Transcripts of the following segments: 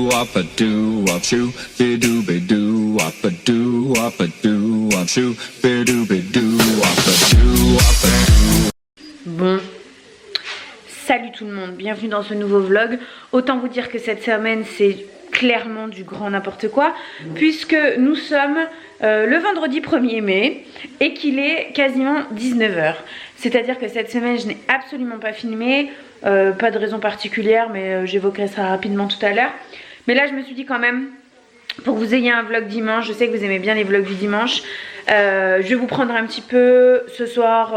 wop a doo wop shoo, bidoo bidoo wop a doo wop a doo wop shoo, bidoo bidoo wop a doo wop a doo. Bon, salut tout le monde, bienvenue dans ce nouveau vlog. Autant vous dire que cette semaine c'est clairement du grand n'importe quoi, puisque nous sommes le vendredi 1er mai et qu'il est quasiment 19 h. C'est-à-dire que cette semaine je n'ai absolument pas filmé, pas de raison particulière, mais j'évoquerai ça rapidement tout à l'heure. Mais là je me suis dit quand même, pour que vous ayez un vlog dimanche, je sais que vous aimez bien les vlogs du dimanche, je vais vous prendre un petit peu ce soir,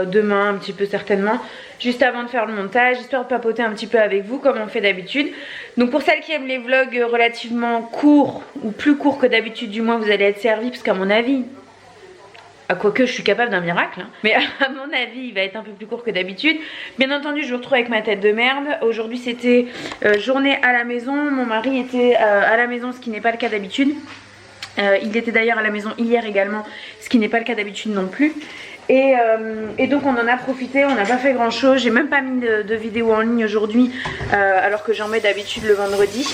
demain un petit peu certainement, juste avant de faire le montage, histoire de papoter un petit peu avec vous comme on fait d'habitude. Donc pour celles qui aiment les vlogs relativement courts, ou plus courts que d'habitude du moins, vous allez être servis, parce qu'à mon avis, quoique je suis capable d'un miracle, hein, mais à mon avis il va être un peu plus court que d'habitude. Bien entendu je vous retrouve avec ma tête de merde. Aujourd'hui c'était journée à la maison, mon mari était à la maison, ce qui n'est pas le cas d'habitude. Il était d'ailleurs à la maison hier également, ce qui n'est pas le cas d'habitude non plus. Et donc on en a profité, on n'a pas fait grand chose, j'ai même pas mis de vidéo en ligne aujourd'hui, alors que j'en mets d'habitude le vendredi.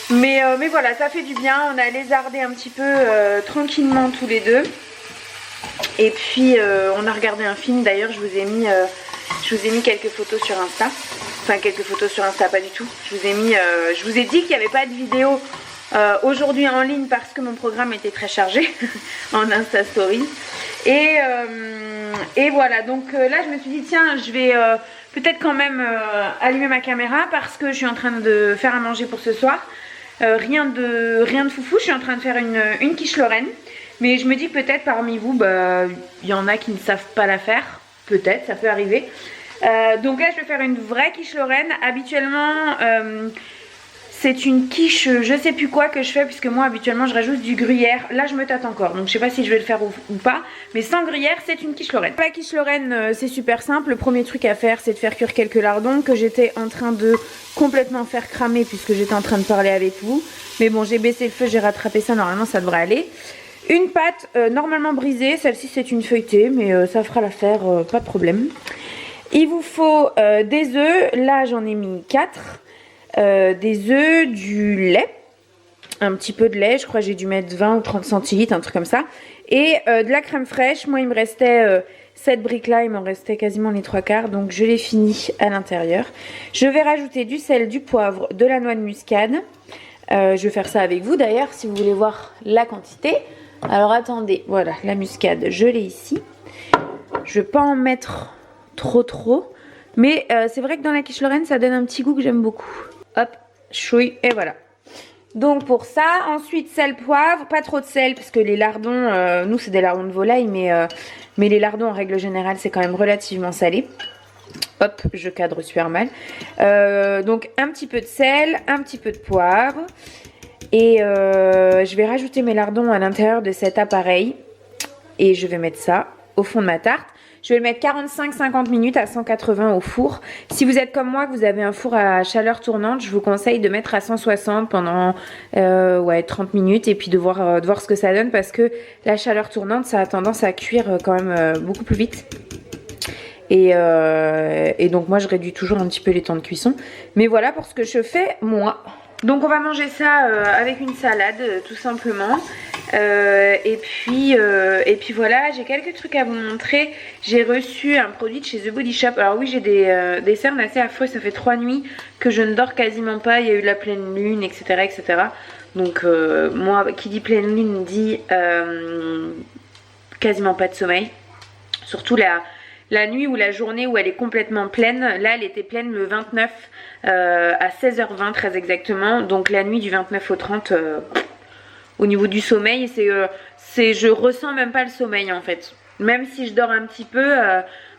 Mais voilà, ça fait du bien, on a lézardé un petit peu tranquillement tous les deux. Et puis on a regardé un film, d'ailleurs je vous ai mis quelques photos sur Insta. Enfin quelques photos sur Insta, pas du tout. Je vous ai dit qu'il n'y avait pas de vidéo aujourd'hui en ligne parce que mon programme était très chargé en Insta Story. Et voilà, donc là je me suis dit tiens je vais peut-être quand même allumer ma caméra parce que je suis en train de faire à manger pour ce soir. Rien de foufou, je suis en train de faire une quiche Lorraine. Mais je me dis peut-être parmi vous, il y en a qui ne savent pas la faire. Peut-être, ça peut arriver. Donc là je vais faire une vraie quiche Lorraine. Habituellement c'est une quiche je sais plus quoi que je fais, puisque moi habituellement je rajoute du gruyère. Là je me tâte encore, donc je sais pas si je vais le faire ou pas. Mais sans gruyère c'est une quiche Lorraine. La quiche Lorraine c'est super simple. Le premier truc à faire c'est de faire cuire quelques lardons que j'étais en train de complètement faire cramer puisque j'étais en train de parler avec vous. Mais bon, j'ai baissé le feu, j'ai rattrapé ça, normalement ça devrait aller. Une pâte normalement brisée, celle-ci c'est une feuilletée mais ça fera l'affaire, pas de problème. Il vous faut des œufs, là j'en ai mis 4. Des œufs, du lait, un petit peu de lait, je crois que j'ai dû mettre 20 ou 30 centilitres, un truc comme ça. Et de la crème fraîche, moi il me restait cette brique là, il m'en restait quasiment les 3/4, donc je l'ai fini à l'intérieur. Je vais rajouter du sel, du poivre, de la noix de muscade. Je vais faire ça avec vous d'ailleurs si vous voulez voir la quantité. Alors attendez, voilà la muscade, je l'ai ici. Je ne vais pas en mettre trop, mais c'est vrai que dans la quiche Lorraine ça donne un petit goût que j'aime beaucoup. Hop, chouille, et voilà. Donc pour ça, ensuite sel, poivre, pas trop de sel parce que les lardons, nous c'est des lardons de volaille, mais les lardons en règle générale c'est quand même relativement salé. Hop, je cadre super mal. Donc un petit peu de sel, un petit peu de poivre. Et je vais rajouter mes lardons à l'intérieur de cet appareil. Et je vais mettre ça au fond de ma tarte. Je vais le mettre 45-50 minutes à 180 au four. Si vous êtes comme moi, que vous avez un four à chaleur tournante, je vous conseille de mettre à 160 pendant 30 minutes. Et puis de voir ce que ça donne. Parce que la chaleur tournante, ça a tendance à cuire quand même beaucoup plus vite. Et donc moi je réduis toujours un petit peu les temps de cuisson. Mais voilà pour ce que je fais moi. Donc on va manger ça avec une salade tout simplement. Et puis voilà, j'ai quelques trucs à vous montrer. J'ai reçu un produit de chez The Body Shop. Alors oui, j'ai des cernes assez affreux. Ça fait 3 nuits que je ne dors quasiment pas. Il y a eu la pleine lune, etc. Donc moi qui dit pleine lune dit quasiment pas de sommeil. Surtout la nuit ou la journée où elle est complètement pleine. Là elle était pleine le 29 à 16h20 très exactement. Donc la nuit du 29 au 30 au niveau du sommeil je ressens même pas le sommeil en fait. Même si je dors un petit peu,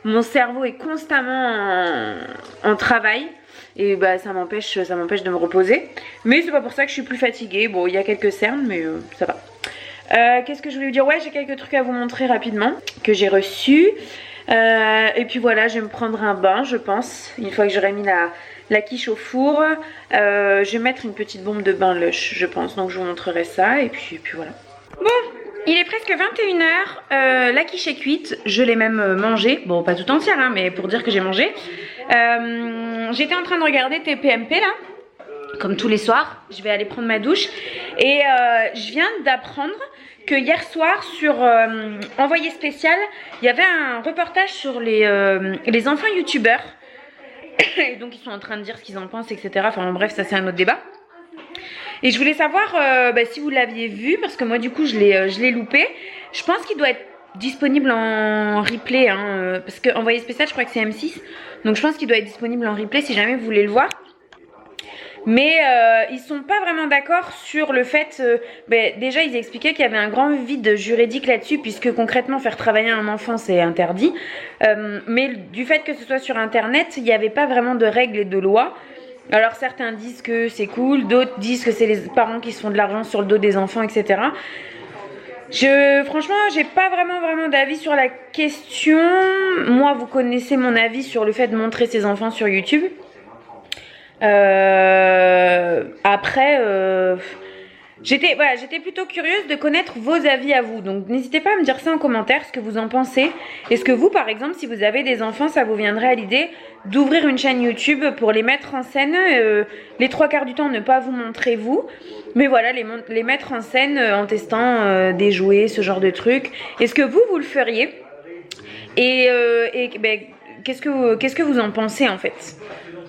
mon cerveau est constamment en travail. Et ça m'empêche de me reposer. Mais c'est pas pour ça que je suis plus fatiguée. Bon, il y a quelques cernes mais ça va. Qu'est-ce que je voulais vous dire? Ouais, j'ai quelques trucs à vous montrer rapidement que j'ai reçus. Et puis voilà, je vais me prendre un bain je pense. Une fois que j'aurai mis la quiche au four, je vais mettre une petite bombe de bain Lush je pense. Donc je vous montrerai ça et puis voilà. Bon, il est presque 21 h, la quiche est cuite. Je l'ai même mangée, bon pas tout entière hein, mais pour dire que j'ai mangé. J'étais en train de regarder TPMP là. comme tous les soirs. Je vais aller prendre ma douche. Et je viens d'apprendre que hier soir sur Envoyé spécial, il y avait un reportage sur les enfants youtubeurs. Et donc ils sont en train de dire ce qu'ils en pensent, etc. Enfin bref, ça c'est un autre débat. Et je voulais savoir si vous l'aviez vu, parce que moi du coup je l'ai loupé. Je pense qu'il doit être disponible en replay, hein, parce que Envoyé spécial je crois que c'est M6. Donc je pense qu'il doit être disponible en replay si jamais vous voulez le voir. Mais ils sont pas vraiment d'accord sur le fait, déjà ils expliquaient qu'il y avait un grand vide juridique là-dessus, puisque concrètement faire travailler un enfant c'est interdit. Mais du fait que ce soit sur internet, il n'y avait pas vraiment de règles et de lois. Alors certains disent que c'est cool, d'autres disent que c'est les parents qui se font de l'argent sur le dos des enfants, etc. Franchement, j'ai pas vraiment d'avis sur la question. Moi, vous connaissez mon avis sur le fait de montrer ses enfants sur YouTube. Après, j'étais plutôt curieuse de connaître vos avis à vous. Donc n'hésitez pas à me dire ça en commentaire, ce que vous en pensez. Est-ce que vous, par exemple, si vous avez des enfants, ça vous viendrait à l'idée d'ouvrir une chaîne YouTube pour les mettre en scène, les 3/4 du temps ne pas vous montrer vous, mais voilà, les mettre en scène en testant des jouets, ce genre de trucs. Est-ce que vous le feriez? Et qu'est-ce que vous en pensez en fait?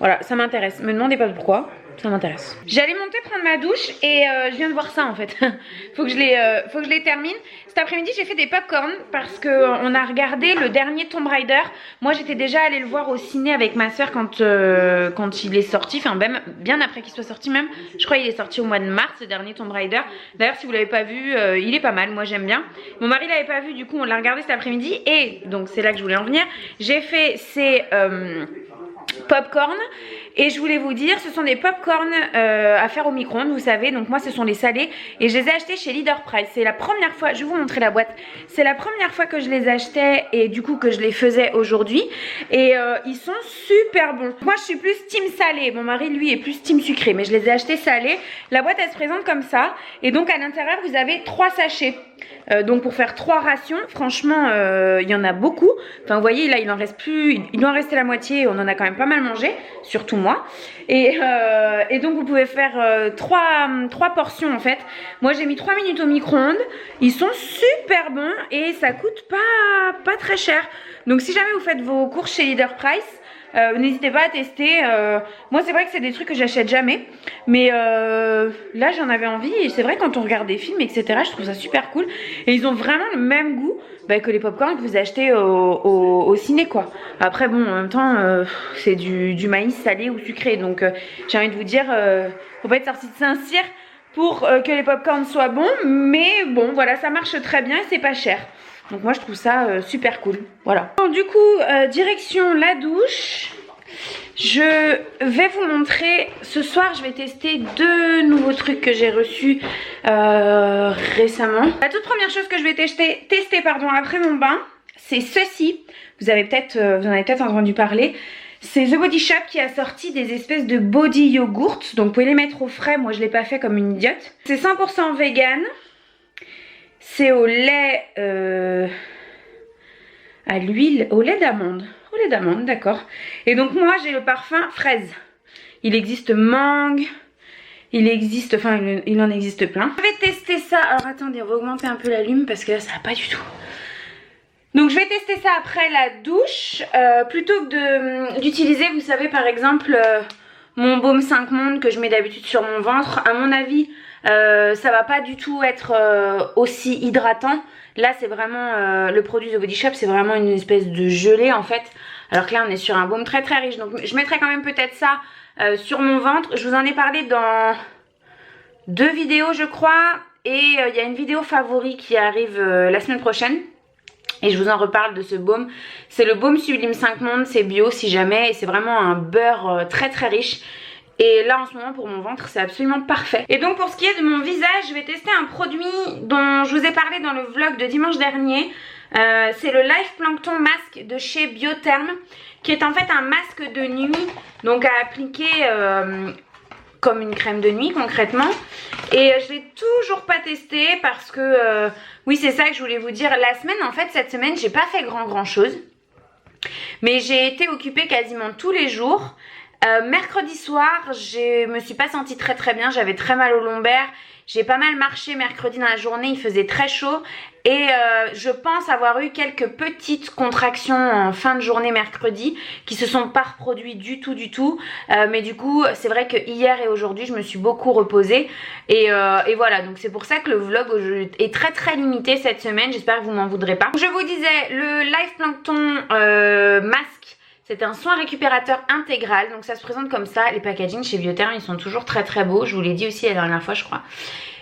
Voilà, ça m'intéresse. Me demandez pas pourquoi, ça m'intéresse. J'allais monter prendre ma douche et je viens de voir ça en fait. faut que je les termine. Cet après-midi, j'ai fait des popcorn parce que on a regardé le dernier Tomb Raider. Moi, j'étais déjà allée le voir au ciné avec ma soeur quand il est sorti. Enfin, même bien après qu'il soit sorti même. Je crois qu'il est sorti au mois de mars, ce dernier Tomb Raider. D'ailleurs, si vous l'avez pas vu, il est pas mal. Moi, j'aime bien. Mon mari l'avait pas vu, du coup, on l'a regardé cet après-midi. Et donc, c'est là que je voulais en venir. J'ai fait ces popcorn, et je voulais vous dire, ce sont des popcorn à faire au micro-ondes, vous savez. Donc moi ce sont les salés et je les ai achetés chez Leader Price. C'est la première fois, je vais vous montrer la boîte, c'est la première fois que je les achetais et du coup que je les faisais aujourd'hui. Et ils sont super bons. Moi je suis plus team salé, mon mari lui est plus team sucré, mais je les ai achetés salés. La boîte elle se présente comme ça, et donc à l'intérieur vous avez 3 sachets. Donc pour faire 3 rations, franchement il y en a beaucoup. Enfin vous voyez là il en reste plus, il doit en rester la moitié, on en a quand même pas mal mangé, surtout moi. Et donc vous pouvez faire 3 portions en fait. Moi j'ai mis 3 minutes au micro-ondes. Ils sont super bons et ça coûte pas très cher. Donc si jamais vous faites vos courses chez Leader Price, n'hésitez pas à tester. Moi c'est vrai que c'est des trucs que j'achète jamais, mais là j'en avais envie, et c'est vrai quand on regarde des films etc, je trouve ça super cool. Et ils ont vraiment le même goût que les popcorn que vous achetez au ciné quoi. Après bon, en même temps c'est du maïs salé ou sucré, donc j'ai envie de vous dire, faut pas être sorti de Saint-Cyr pour que les popcorn soient bons, mais bon voilà, ça marche très bien et c'est pas cher. Donc moi je trouve ça super cool. Voilà. Bon, du coup, direction la douche. Je vais vous montrer, ce soir je vais tester 2 nouveaux trucs que j'ai reçus récemment. La toute première chose que je vais tester après mon bain, c'est ceci. Vous en avez peut-être entendu parler. C'est The Body Shop qui a sorti des espèces de body yogurt. Donc vous pouvez les mettre au frais, moi je l'ai pas fait comme une idiote. C'est 100% vegan. C'est au lait à l'huile, au lait d'amande. Au lait d'amande, d'accord. Et donc moi j'ai le parfum fraise. Il existe mangue, il existe, enfin il en existe plein. Je vais tester ça. Alors attendez, on va augmenter un peu la lume parce que là ça va pas du tout. Donc je vais tester ça après la douche. Plutôt que d'utiliser, vous savez par exemple mon baume 5 mondes que je mets d'habitude sur mon ventre. À mon avis, ça va pas du tout être aussi hydratant. Là c'est vraiment le produit de Body Shop, c'est vraiment une espèce de gelée en fait. Alors que là on est sur un baume très très riche. Donc je mettrai quand même peut-être ça sur mon ventre. Je vous en ai parlé dans 2 vidéos je crois. Et il y a une vidéo favori qui arrive la semaine prochaine. Et je vous en reparle de ce baume. C'est le baume Sublime 5 mondes, c'est bio si jamais. Et c'est vraiment un beurre très très riche. Et là en ce moment pour mon ventre c'est absolument parfait. Et donc pour ce qui est de mon visage, je vais tester un produit dont je vous ai parlé dans le vlog de dimanche dernier. C'est le Life Plankton Mask de chez Biotherm, qui est en fait un masque de nuit, donc à appliquer comme une crème de nuit concrètement. Et je l'ai toujours pas testé parce que oui c'est ça que je voulais vous dire. La semaine en fait, cette semaine j'ai pas fait grand chose, mais j'ai été occupée quasiment tous les jours Mercredi soir, je me suis pas sentie très bien, j'avais très mal au lombaire. J'ai pas mal marché mercredi dans la journée, il faisait très chaud et je pense avoir eu quelques petites contractions en fin de journée mercredi qui se sont pas reproduites du tout. Mais du coup, c'est vrai que hier et aujourd'hui, je me suis beaucoup reposée et voilà. Donc c'est pour ça que le vlog est très limité cette semaine. J'espère que vous m'en voudrez pas. Je vous disais, le Life Plankton masque. C'est un soin récupérateur intégral, donc ça se présente comme ça. Les packagings chez Biotherm, ils sont toujours très beaux. Je vous l'ai dit aussi la dernière fois, je crois.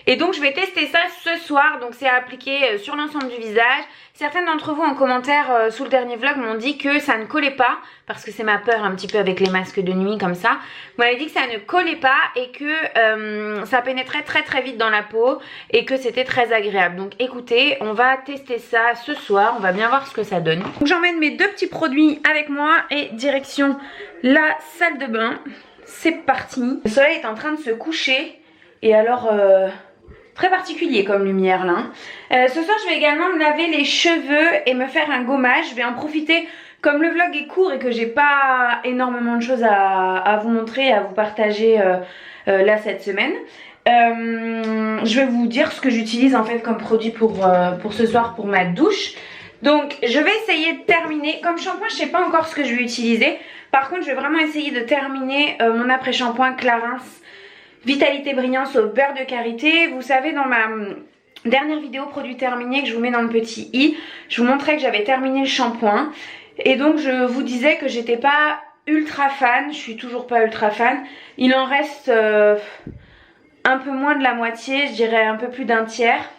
Et donc je vais tester ça ce soir, donc c'est à appliquer sur l'ensemble du visage. Certaines d'entre vous en commentaire sous le dernier vlog m'ont dit que ça ne collait pas, parce que c'est ma peur un petit peu avec les masques de nuit comme ça. Vous m'avez dit que ça ne collait pas et que ça pénétrait très vite dans la peau et que c'était très agréable. Donc écoutez, on va tester ça ce soir, on va bien voir ce que ça donne. Donc j'emmène mes 2 petits produits avec moi et direction la salle de bain. C'est parti. Le soleil est en train de se coucher et alors... très particulier comme lumière là. Ce soir je vais également me laver les cheveux et me faire un gommage. Je vais en profiter comme le vlog est court et que j'ai pas énormément de choses à vous montrer, à vous partager là cette semaine. Je vais vous dire ce que j'utilise en fait comme produit pour ce soir pour ma douche. Donc je vais essayer de terminer. Comme shampoing je sais pas encore ce que je vais utiliser. Par contre je vais vraiment essayer de terminer mon après shampoing Clarins Vitalité Brillance au beurre de karité. Vous savez, dans ma dernière vidéo produit terminé que je vous mets dans le petit i, je vous montrais que j'avais terminé le shampoing. Et donc je vous disais que j'étais pas ultra fan, je suis toujours pas ultra fan. Il en reste un peu moins de la moitié, je dirais un peu plus d'un tiers.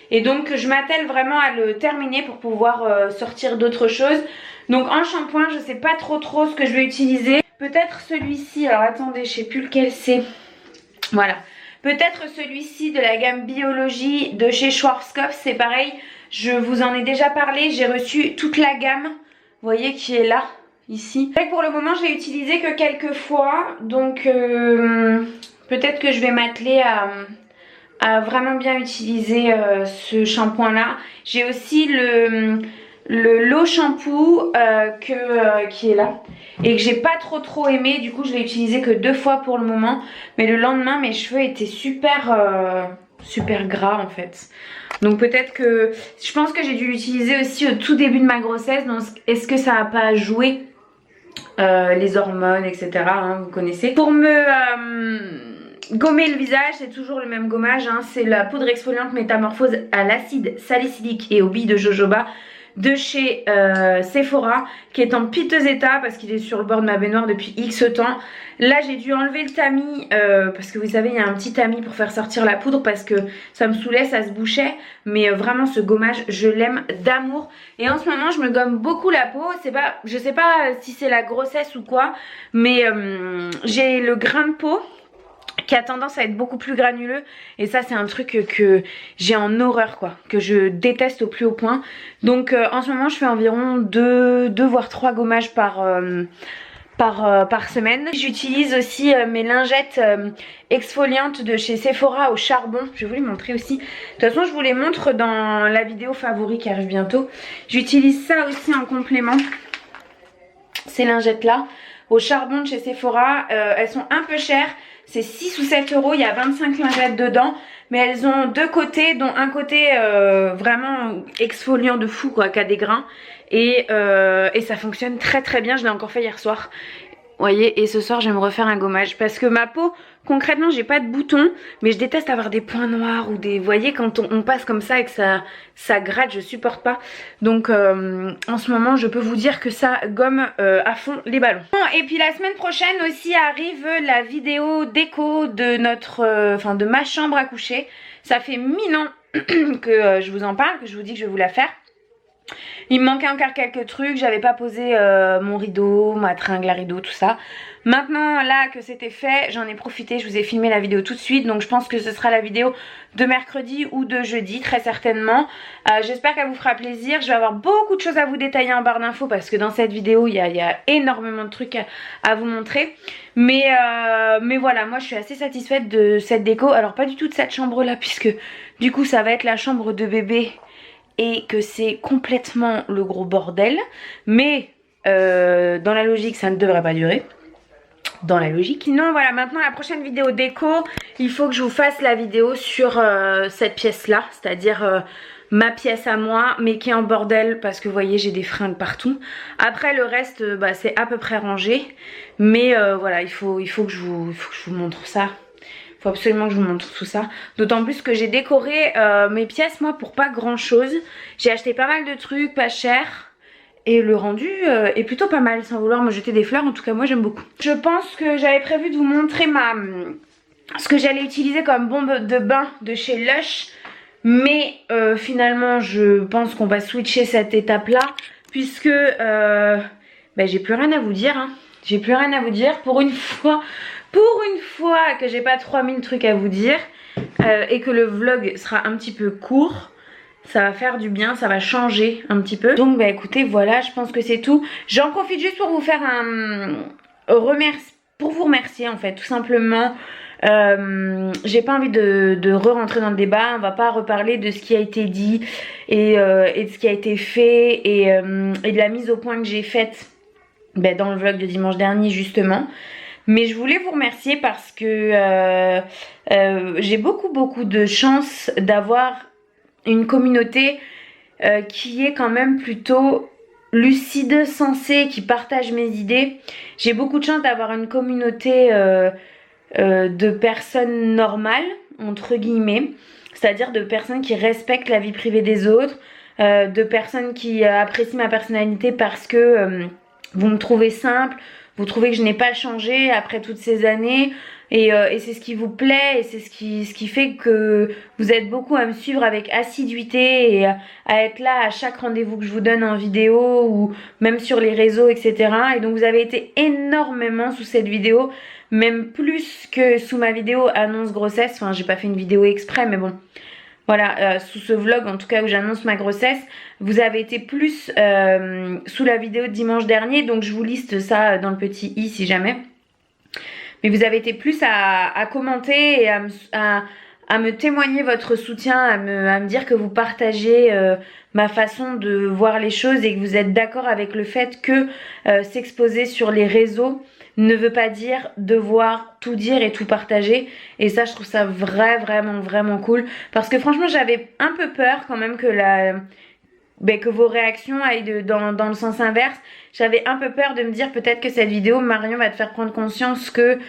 Et donc je m'attelle vraiment à le terminer pour pouvoir sortir d'autres choses. Donc en shampoing, je sais pas trop ce que je vais utiliser. Peut-être celui-ci, alors attendez, je sais plus lequel c'est. Voilà, peut-être celui-ci de la gamme Biologie de chez Schwarzkopf, c'est pareil, je vous en ai déjà parlé, j'ai reçu toute la gamme, vous voyez qui est là, ici. Pour le moment je l'ai utilisé que quelques fois, donc peut-être que je vais m'atteler à vraiment bien utiliser ce shampoing là. J'ai aussi le l'eau shampoo qui est là et que j'ai pas trop aimé, du coup je l'ai utilisé que 2 fois pour le moment, mais le lendemain mes cheveux étaient super gras en fait. Donc peut-être que je pense que j'ai dû l'utiliser aussi au tout début de ma grossesse. Donc est-ce que ça a pas joué les hormones etc hein, vous connaissez. Pour me gommer le visage, c'est toujours le même gommage hein, c'est la poudre exfoliante métamorphose à l'acide salicylique et aux billes de jojoba de chez Sephora, qui est en piteux état parce qu'il est sur le bord de ma baignoire depuis X temps. Là j'ai dû enlever le tamis parce que vous savez il y a un petit tamis pour faire sortir la poudre parce que ça me saoulait, ça se bouchait. Mais vraiment ce gommage je l'aime d'amour. Et en ce moment je me gomme beaucoup la peau. Je sais pas si c'est la grossesse ou quoi, mais j'ai le grain de peau qui a tendance à être beaucoup plus granuleux et ça c'est un truc que j'ai en horreur quoi, que je déteste au plus haut point. Donc en ce moment je fais environ 2 voire 3 gommages par semaine. J'utilise aussi mes lingettes exfoliantes de chez Sephora au charbon. Je vais vous les montrer aussi. De toute façon je vous les montre dans la vidéo favori qui arrive bientôt. J'utilise ça aussi en complément, ces lingettes là au charbon de chez Sephora. Elles sont un peu chères. C'est 6 ou 7 euros, il y a 25 lingettes dedans. Mais elles ont 2 côtés, dont un côté vraiment exfoliant de fou quoi, qui a des grains. Et ça fonctionne très bien, je l'ai encore fait hier soir. Vous voyez, et ce soir je vais me refaire un gommage. Parce que ma peau, concrètement j'ai pas de boutons, mais je déteste avoir des points noirs ou des... Vous voyez quand on passe comme ça et que ça gratte, je supporte pas. Donc en ce moment je peux vous dire que ça gomme à fond les ballons. Bon, et puis la semaine prochaine aussi arrive la vidéo déco de de ma chambre à coucher. Ça fait 1000 ans que je vous en parle, que je vous dis que je vais vous la faire. Il me manquait encore quelques trucs, j'avais pas posé mon rideau, ma tringle à rideau, tout ça. Maintenant là que c'était fait, j'en ai profité, je vous ai filmé la vidéo tout de suite. Donc je pense que ce sera la vidéo de mercredi ou de jeudi très certainement. J'espère qu'elle vous fera plaisir. Je vais avoir beaucoup de choses à vous détailler en barre d'infos parce que dans cette vidéo il y a énormément de trucs à vous montrer. Mais voilà, moi je suis assez satisfaite de cette déco. Alors pas du tout de cette chambre là puisque du coup ça va être la chambre de bébé et que c'est complètement le gros bordel. Mais dans la logique ça ne devrait pas durer. dans la logique. Sinon voilà, maintenant la prochaine vidéo déco, il faut que je vous fasse la vidéo sur cette pièce là, c'est-à-dire ma pièce à moi, mais qui est en bordel parce que vous voyez j'ai des fringues partout. Après le reste c'est à peu près rangé, mais voilà, il faut que je vous montre ça. Il faut absolument que je vous montre tout ça. D'autant plus que j'ai décoré mes pièces moi pour pas grand chose. J'ai acheté pas mal de trucs pas chers. Et le rendu est plutôt pas mal, sans vouloir me jeter des fleurs. En tout cas, moi j'aime beaucoup. Je pense que j'avais prévu de vous montrer ce que j'allais utiliser comme bombe de bain de chez Lush. Mais finalement, je pense qu'on va switcher cette étape-là. Puisque j'ai plus rien à vous dire. Hein. J'ai plus rien à vous dire. Pour une fois que j'ai pas 3000 trucs à vous dire. Et que le vlog sera un petit peu court. Ça va faire du bien, ça va changer un petit peu. Donc écoutez, voilà, je pense que c'est tout. J'en profite juste pour vous faire pour vous remercier en fait, tout simplement. J'ai pas envie de re-rentrer dans le débat. On va pas reparler de ce qui a été dit et de ce qui a été fait et de la mise au point que j'ai faite dans le vlog de dimanche dernier justement. Mais je voulais vous remercier parce que j'ai beaucoup de chance d'avoir une communauté qui est quand même plutôt lucide, sensée, qui partage mes idées. J'ai beaucoup de chance d'avoir une communauté de personnes normales, entre guillemets, c'est-à-dire de personnes qui respectent la vie privée des autres, de personnes qui apprécient ma personnalité parce que vous me trouvez simple, vous trouvez que je n'ai pas changé après toutes ces années. Et c'est ce qui vous plaît et c'est ce qui fait que vous êtes beaucoup à me suivre avec assiduité et à être là à chaque rendez-vous que je vous donne en vidéo ou même sur les réseaux, etc. Et donc vous avez été énormément sous cette vidéo, même plus que sous ma vidéo annonce grossesse. Enfin, j'ai pas fait une vidéo exprès, mais bon. Voilà, sous ce vlog en tout cas où j'annonce ma grossesse, vous avez été plus sous la vidéo de dimanche dernier. Donc je vous liste ça dans le petit i si jamais. Mais vous avez été plus à commenter et à me témoigner votre soutien, à me dire que vous partagez ma façon de voir les choses et que vous êtes d'accord avec le fait que s'exposer sur les réseaux ne veut pas dire devoir tout dire et tout partager. Et ça, je trouve ça vraiment cool. Parce que franchement, j'avais un peu peur quand même que vos réactions aillent dans le sens inverse. J'avais un peu peur de me dire peut-être que cette vidéo, Marion, va te faire prendre conscience que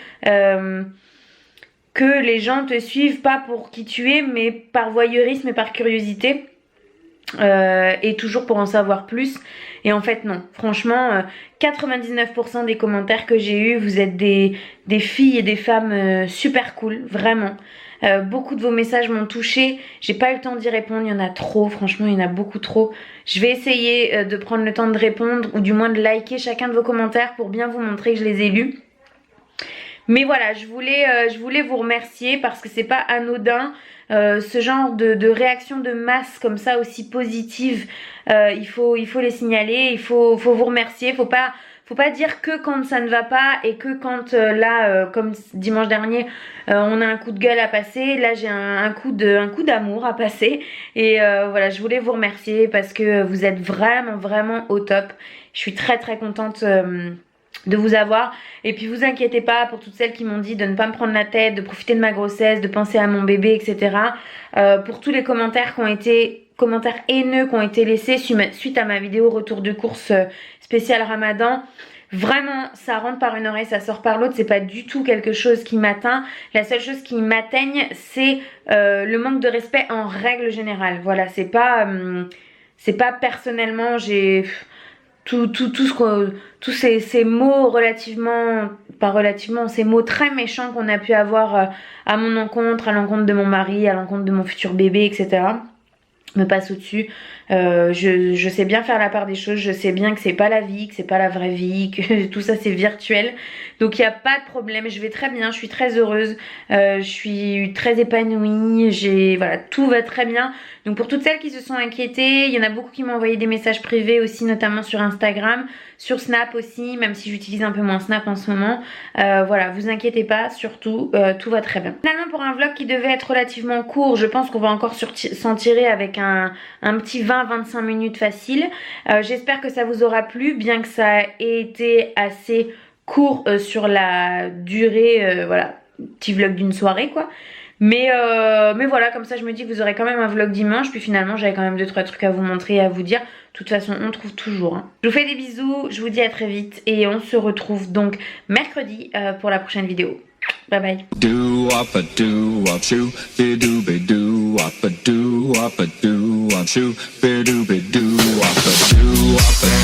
les gens te suivent pas pour qui tu es, mais par voyeurisme et par curiosité. Et toujours pour en savoir plus. Et en fait non, franchement 99% des commentaires que j'ai eu, vous êtes des filles et des femmes super cool, vraiment. Beaucoup de vos messages m'ont touchée. J'ai pas eu le temps d'y répondre, il y en a trop, franchement il y en a beaucoup trop. Je vais essayer de prendre le temps de répondre ou du moins de liker chacun de vos commentaires pour bien vous montrer que je les ai lus. Mais voilà, je voulais vous remercier parce que c'est pas anodin. Ce genre de réaction de masse comme ça aussi positive, il faut les signaler, il faut vous remercier, faut pas dire que quand ça ne va pas et que quand comme dimanche dernier on a un coup de gueule à passer. Là j'ai un coup d'amour à passer et voilà, je voulais vous remercier parce que vous êtes vraiment au top. Je suis très contente de vous avoir. Et puis vous inquiétez pas pour toutes celles qui m'ont dit de ne pas me prendre la tête, de profiter de ma grossesse, de penser à mon bébé, etc. Pour tous les commentaires haineux qui ont été laissés suite à ma vidéo retour de course spéciale Ramadan. Vraiment, ça rentre par une oreille, ça sort par l'autre. C'est pas du tout quelque chose qui m'atteint. La seule chose qui m'atteigne, c'est le manque de respect en règle générale. Voilà, c'est pas personnellement, j'ai tous ces mots ces mots très méchants qu'on a pu avoir à mon encontre, à l'encontre de mon mari, à l'encontre de mon futur bébé, etc. me passe au-dessus. Je sais bien faire la part des choses, je sais bien que c'est pas la vie, que c'est pas la vraie vie, que tout ça c'est virtuel. Donc il n'y a pas de problème, je vais très bien, je suis très heureuse, je suis très épanouie, voilà, tout va très bien. Donc pour toutes celles qui se sont inquiétées, il y en a beaucoup qui m'ont envoyé des messages privés aussi, notamment sur Instagram, sur Snap aussi, même si j'utilise un peu moins Snap en ce moment. Voilà, vous inquiétez pas, surtout, tout va très bien. Finalement, pour un vlog qui devait être relativement court, je pense qu'on va encore s'en tirer avec un petit 20-25 minutes facile. J'espère que ça vous aura plu, bien que ça ait été assez court sur la durée, voilà, petit vlog d'une soirée quoi. Mais voilà, comme ça je me dis que vous aurez quand même un vlog dimanche. Puis finalement j'avais quand même 2-3 trucs à vous montrer et à vous dire. De toute façon on trouve toujours hein. Je vous fais des bisous, je vous dis à très vite. Et on se retrouve donc mercredi pour la prochaine vidéo. Bye bye. Do up a do up shoo, be do be do up a do up a do up shoo, be do up a do up a